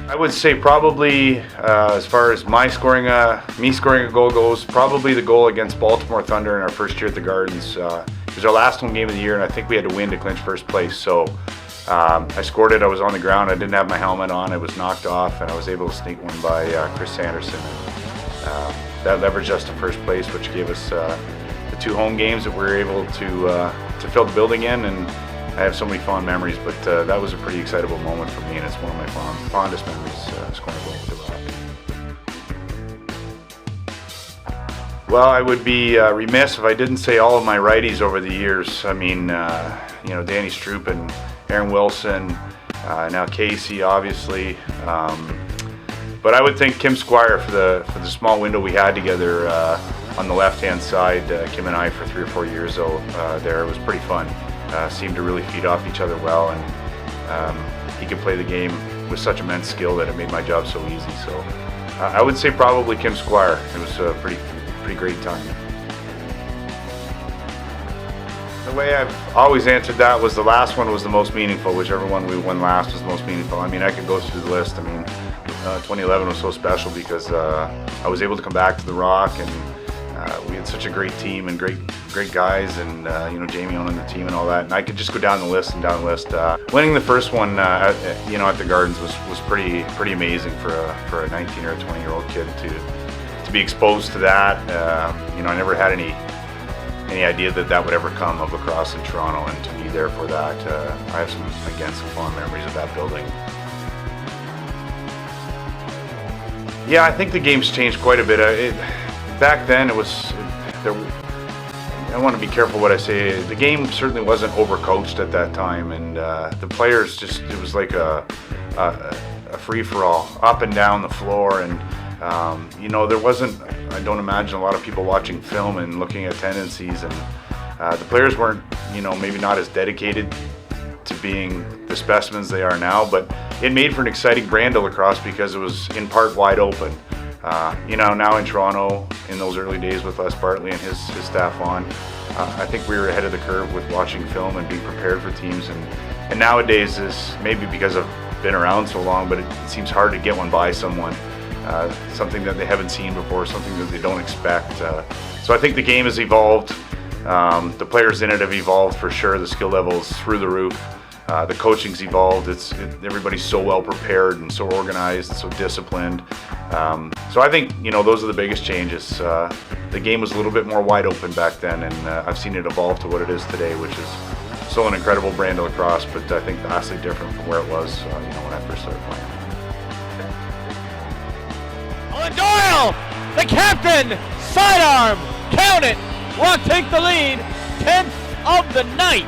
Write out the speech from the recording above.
I would say probably, as far as me scoring a goal goes, probably the goal against Baltimore Thunder in our first year at the Gardens. It was our last home game of the year, and I think we had to win to clinch first place. So I scored it. I was on the ground. I didn't have my helmet on. It was knocked off, and I was able to sneak one by Chris Sanderson. That leveraged us to first place, which gave us the 2 home games that we were able to fill the building in. And I have so many fond memories, but that was a pretty excitable moment for me, and it's one of my fondest memories, scoring a goal with the Rock. Well, I would be remiss if I didn't say all of my righties over the years. I mean, Danny Stroop and Aaron Wilson, now Casey, obviously. But I would thank Kim Squire for the small window we had together on the left-hand side. Kim and I for 3 or 4 years there. It was pretty fun. Seemed to really feed off each other well, and he could play the game with such immense skill that it made my job so easy. So I would say probably Kim Squire. It was a pretty great time. The way I've always answered that was the last one was the most meaningful. Whichever one we won last was the most meaningful. I mean, I could go through the list. I mean, 2011 was so special because I was able to come back to the Rock, and we had such a great team and great guys, and Jamie owning the team and all that. And I could just go down the list. Winning the first one, at the Gardens was pretty amazing for a 19 or a 20-year-old kid to be exposed to that. I never had any idea that would ever come of lacrosse in Toronto, and to be there for that, I have some fond memories of that building. Yeah, I think the game's changed quite a bit. Back then, I want to be careful what I say. The game certainly wasn't overcoached at that time, and the players it was like a free-for-all, up and down the floor, and there wasn't, I don't imagine a lot of people watching film and looking at tendencies, and the players weren't, maybe not as dedicated to being the specimens they are now, but it made for an exciting brand of lacrosse because it was in part wide open. Now in Toronto, in those early days with Les Bartley and his staff on, I think we were ahead of the curve with watching film and being prepared for teams. And nowadays, maybe because I've been around so long, but it seems hard to get one by someone, something that they haven't seen before, something that they don't expect. So I think the game has evolved. The players in it have evolved for sure. The skill level is through the roof. The coaching's evolved. Everybody's so well prepared and so organized and so disciplined. So I think those are the biggest changes. The game was a little bit more wide open back then, and I've seen it evolve to what it is today, which is still an incredible brand of lacrosse, but I think vastly different from where it was when I first started playing. Colin Doyle, the captain, sidearm, count it. Rock take the lead, 10th of the night.